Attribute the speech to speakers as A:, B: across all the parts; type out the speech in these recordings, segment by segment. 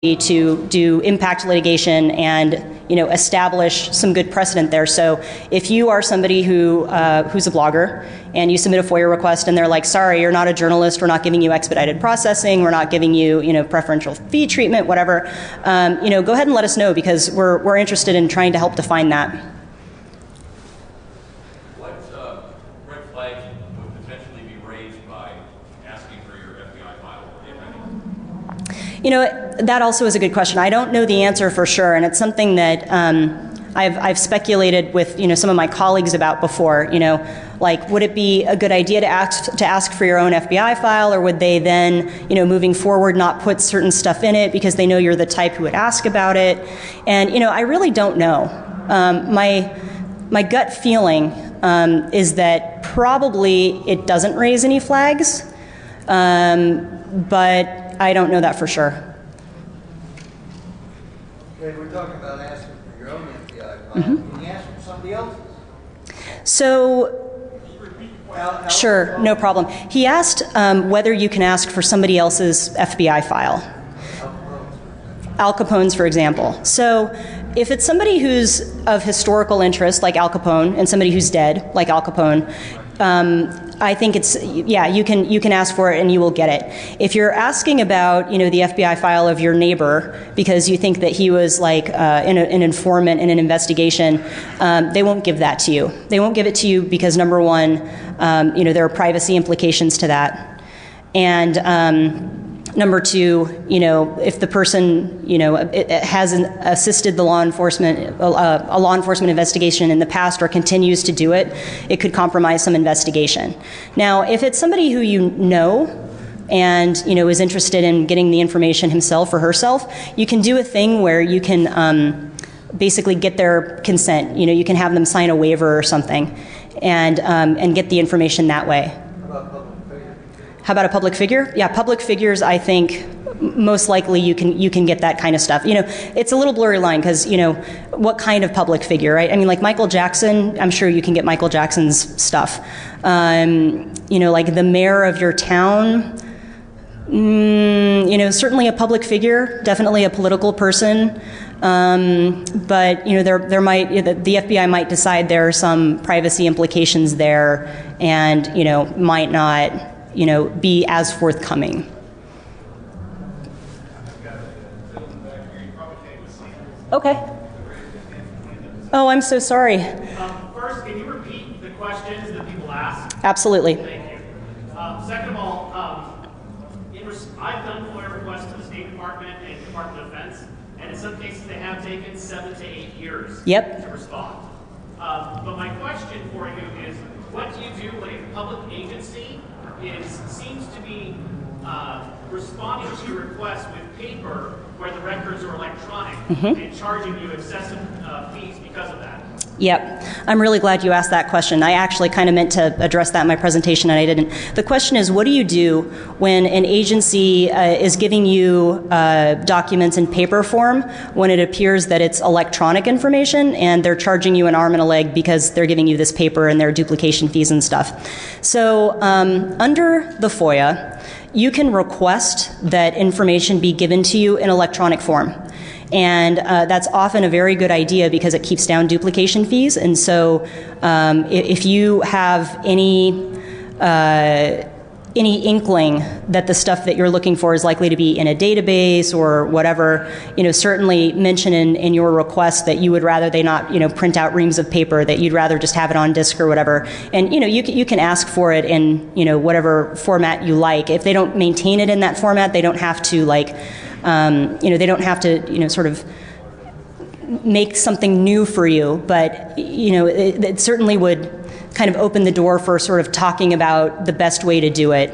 A: to do impact litigation and establish some good precedent there. So if you are somebody who's a blogger and you submit a FOIA request and they're like, sorry, you're not a journalist, we're not giving you expedited processing, we're not giving you preferential fee treatment, whatever, go ahead and let us know, because we're interested in trying to help define that.
B: What red flags would potentially be raised by asking for your FBI file, if any?
A: That also is a good question. I don't know the answer for sure, and it's something that I've speculated with some of my colleagues about before. Like, would it be a good idea to ask for your own FBI file, or would they then, moving forward, not put certain stuff in it because they know you're the type who would ask about it? And I really don't know. My gut feeling is that probably it doesn't raise any flags, but I don't know that for sure.
C: Okay, we're talking about asking for your own FBI file. Can you ask for somebody else's?
A: So, sure, no problem. He asked whether you can ask for somebody else's FBI file. Al Capone's, for example. So, if it's somebody who's of historical interest, like Al Capone, and somebody who's dead, like Al Capone, I think you can ask for it and you will get it. If you're asking about, the FBI file of your neighbor because you think that he was like an informant in an investigation, they won't give that to you. They won't give it to you because, number one, there are privacy implications to that. And number two, if the person, has assisted the law enforcement, a law enforcement investigation in the past or continues to do it, it could compromise some investigation. Now, if it's somebody who and, is interested in getting the information himself or herself, you can do a thing where you can basically get their consent. You can have them sign a waiver or something and get the information that way. How about a public figure? Yeah, public figures, I think, most likely you can get that kind of stuff. It's a little blurry line because, what kind of public figure, right? I mean, like Michael Jackson, I'm sure you can get Michael Jackson's stuff. Like the mayor of your town, certainly a public figure, definitely a political person. But, there might, the FBI might decide there are some privacy implications there and, might not, be as forthcoming. Okay. Oh, I'm so sorry.
D: First, can you repeat the questions that people ask?
A: Absolutely.
D: Thank you. Second of all, I've done FOIA requests to the State Department and Department of Defense, and in some cases they have taken 7 to 8 years to respond. But my question for you is, what do you do when a public agency seems to be responding to your requests with paper where the records are electronic and charging you excessive fees because of that?
A: Yep. I'm really glad you asked that question. I actually kind of meant to address that in my presentation and I didn't. The question is, what do you do when an agency is giving you documents in paper form when it appears that it's electronic information and they're charging you an arm and a leg because they're giving you this paper and there are duplication fees and stuff? So under the FOIA, you can request that information be given to you in electronic form. And that's often a very good idea because it keeps down duplication fees. And so if you have any inkling that the stuff that you're looking for is likely to be in a database or whatever, certainly mention in your request that you would rather they not, print out reams of paper, that you'd rather just have it on disk or whatever. And, you can ask for it in, whatever format you like. If they don't maintain it in that format, they don't have to they don't have to, sort of make something new for you, but, it certainly would kind of open the door for sort of talking about the best way to do it.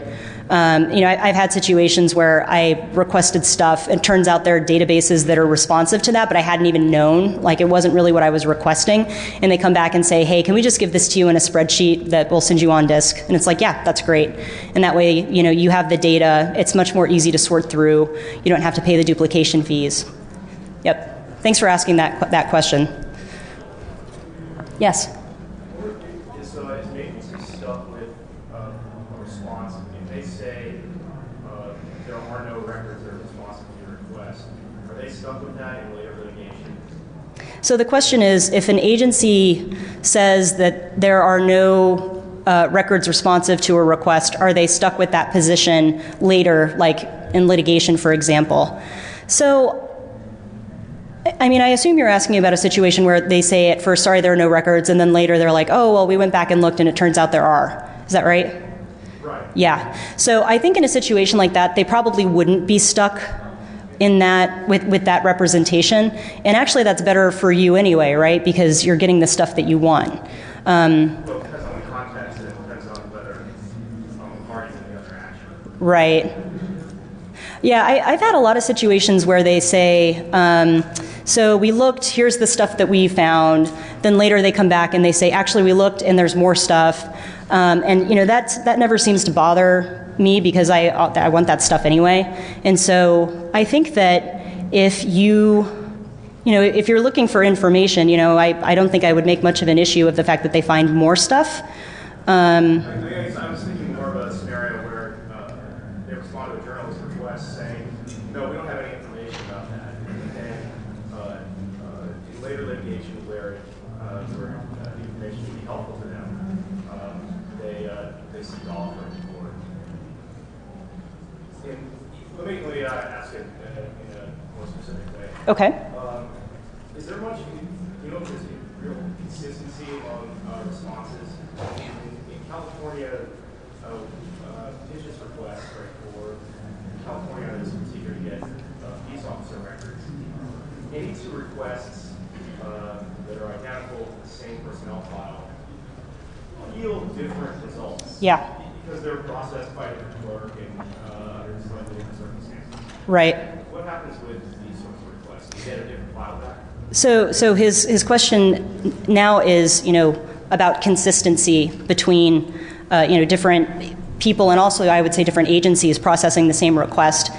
A: I've had situations where I requested stuff and it turns out there are databases that are responsive to that, but I hadn't even known, like it wasn't really what I was requesting. And they come back and say, hey, can we just give this to you in a spreadsheet that we'll send you on disk? And it's like, yeah, that's great. And that way, you have the data. It's much more easy to sort through. You don't have to pay the duplication fees. Yep. Thanks for asking that question. Yes?
E: Is an agency stuck with a response if they say there are no records that are responsive to your request? they stuck with that in later litigation?
A: So the question is, if an agency says that there are no records responsive to a request, are they stuck with that position later, like in litigation, for example? So, I mean, I assume you're asking about a situation where they say at first, sorry, there are no records, and then later they're like, oh, well, we went back and looked, and it turns out there are. Is that right?
E: Right.
A: Yeah. So I think in a situation like that, they probably wouldn't be stuck in that with that representation. And actually, that's better for you anyway, right? Because you're getting the stuff that you want.
E: Well, it depends on the context, and it depends on whether the parties in the other action.
A: Right. Yeah, I've had a lot of situations where they say, so we looked, here's the stuff that we found. Then later they come back and they say, actually, we looked and there's more stuff. And you know, that never seems to bother me because I want that stuff anyway. And so I think that if if you're looking for information, I don't think I would make much of an issue of the fact that they find more stuff.
E: I was thinking more of a scenario where they respond to a journalist's request saying, no, we don't have any information about that. And in later litigation where the information would be helpful to them, they seek to offer it for it. Let me ask it in a more specific way.
A: Okay.
E: Is there much, if there's real consistency among responses? In California, petitions requests, right, for California is easier to get peace officer records. Any two requests that are identical to the same personnel file yield different results.
A: Yeah.
E: Because they're processed by a different clerk and under slightly different circumstances.
A: Right.
E: What happens with these sorts of requests? Do you get a different file back?
A: So his question now is, about consistency between, different people and also, I would say, different agencies processing the same request.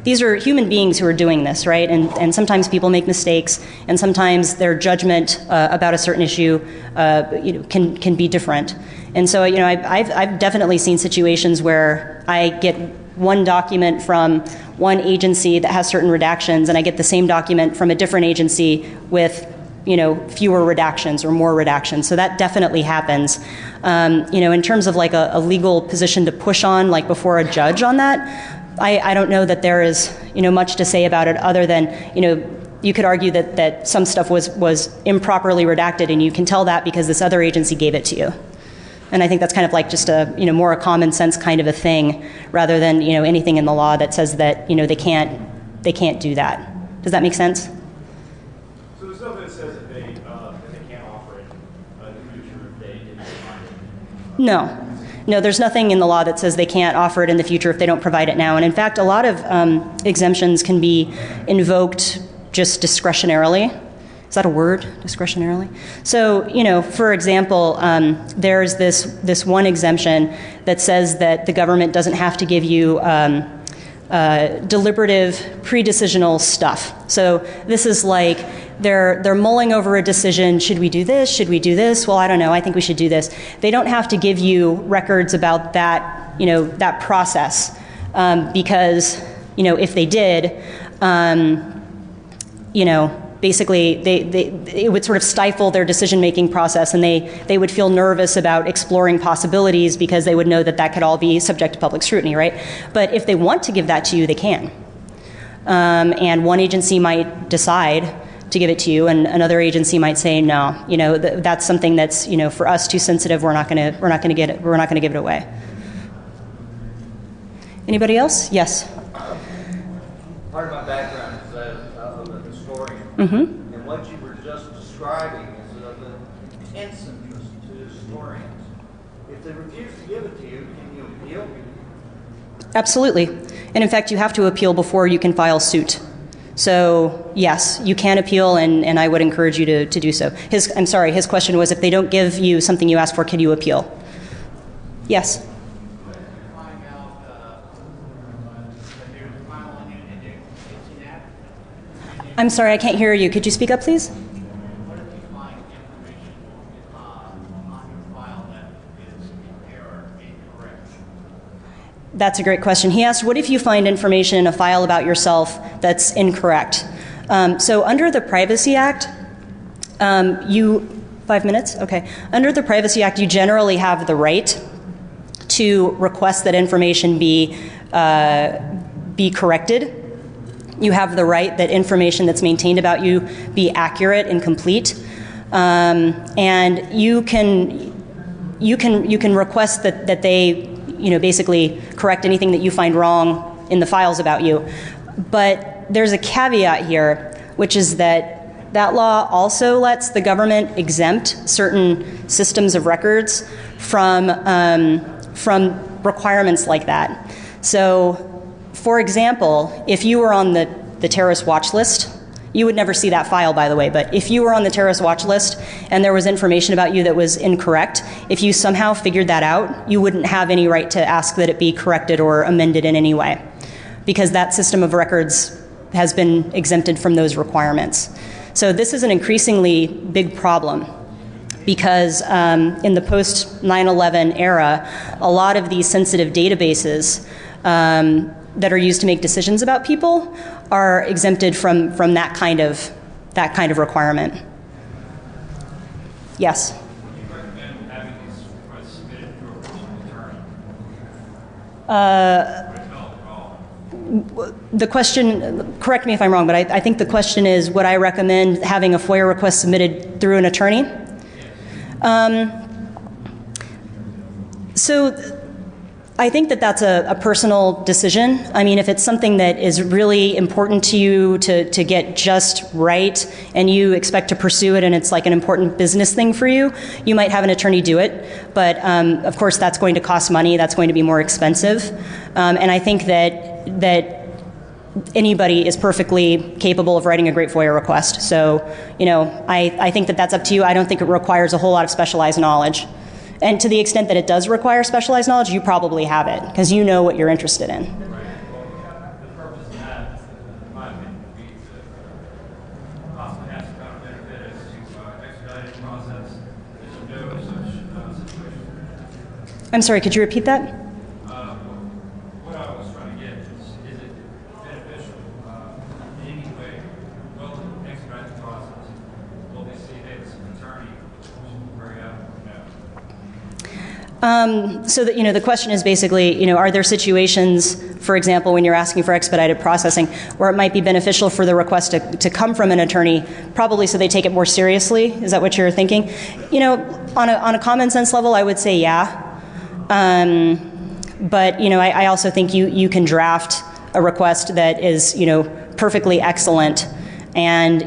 A: These are human beings who are doing this, right? And sometimes people make mistakes, and sometimes their judgment about a certain issue, can be different. And so, I've definitely seen situations where I get one document from one agency that has certain redactions, and I get the same document from a different agency with, fewer redactions or more redactions. So that definitely happens. In terms of like a legal position to push on, like before a judge on that, I don't know that there is, much to say about it other than, you could argue that some stuff was improperly redacted, and you can tell that because this other agency gave it to you. And I think that's kind of like just a, more a common sense kind of a thing, rather than, anything in the law that says that, they can't do that. Does that make sense?
E: So there's nothing that says that they can't offer it in the future if they didn't provide it? No, there's nothing in the law that says they can't offer it in the future if they don't provide it now. And in fact, a lot of exemptions can be invoked just discretionarily. Is that a word, discretionarily? So, for example, there's this one exemption that says that the government doesn't have to give you deliberative, pre-decisional stuff. So this is like they're mulling over a decision. Should we do this? Should we do this? Well, I don't know. I think we should do this. They don't have to give you records about that, that process, because, if they did, basically, it would sort of stifle their decision-making process, and they would feel nervous about exploring possibilities because they would know that could all be subject to public scrutiny, right? But if they want to give that to you, they can. And one agency might decide to give it to you, and another agency might say, no, that's something that's, for us too sensitive. We're not going to give it away. Anybody else? Yes.
C: Part of my background is a historian, and what you were just describing is of intense interest to historians. If they refuse to give it to you, can you appeal?
A: Absolutely. And in fact, you have to appeal before you can file suit. So yes, you can appeal, and I would encourage you to do so. His question was, if they don't give you something you asked for, can you appeal? Yes. I'm sorry, I can't hear you. Could you speak up, please?
D: What if you find information on your file that is in error, incorrect?
A: That's a great question. He asked, what if you find information in a file about yourself that's incorrect? So under the Privacy Act, 5 minutes? Okay. Under the Privacy Act, you generally have the right to request that information be corrected. You have the right that information that's maintained about you be accurate and complete, and you can request that they, basically correct anything that you find wrong in the files about you. But there's a caveat here, which is that law also lets the government exempt certain systems of records from requirements like that. So, for example, if you were on the terrorist watch list, you would never see that file, by the way, but if you were on the terrorist watch list and there was information about you that was incorrect, if you somehow figured that out, you wouldn't have any right to ask that it be corrected or amended in any way, because that system of records has been exempted from those requirements. So this is an increasingly big problem, because in the post 9/11 era, a lot of these sensitive databases that are used to make decisions about people are exempted from that kind of requirement. Yes.
B: Would you recommend having these requests submitted to a personal attorney?
A: The question, correct me if I'm wrong, but I think the question is, would I recommend having a FOIA request submitted through an attorney? So I think that that's a personal decision. I mean, if it's something that is really important to you to get just right, and you expect to pursue it, and it's like an important business thing for you, you might have an attorney do it. But of course, that's going to cost money. That's going to be more expensive. And I think that anybody is perfectly capable of writing a great FOIA request. So, I think that that's up to you. I don't think it requires a whole lot of specialized knowledge. And to the extent that it does require specialized knowledge, you probably have it, because you know what you're interested in.
B: Right. Well, the purpose of that, in my opinion, would be to possibly ask about a benefit as to expedited process. There's no such situation.
A: I'm sorry, could you repeat that?
B: What I was trying to get is it beneficial in any way? Will it expedite the process? Will they see that it's an attorney very out?
A: So that, the question is basically, are there situations, for example, when you're asking for expedited processing, where it might be beneficial for the request to come from an attorney, probably so they take it more seriously? Is that what you're thinking? On a common sense level, I would say yeah. But, I also think you can draft a request that is, perfectly excellent and,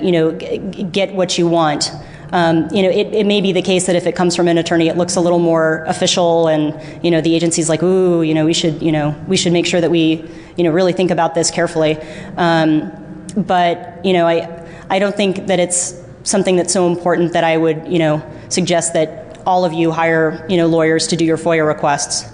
A: get what you want. It may be the case that if it comes from an attorney, it looks a little more official, and the agency's like, ooh, we should make sure that we really think about this carefully. But I don't think that it's something that's so important that I would suggest that all of you hire lawyers to do your FOIA requests.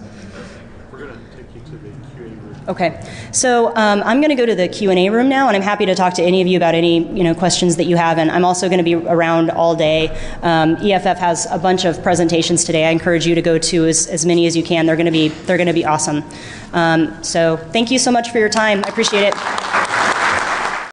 E: We're going to take you to the Q&A room.
A: Okay, so I'm going to go to the Q&A room now, and I'm happy to talk to any of you about any questions that you have. And I'm also going to be around all day. EFF has a bunch of presentations today. I encourage you to go to as many as you can. They're going to be awesome. So thank you so much for your time. I appreciate it.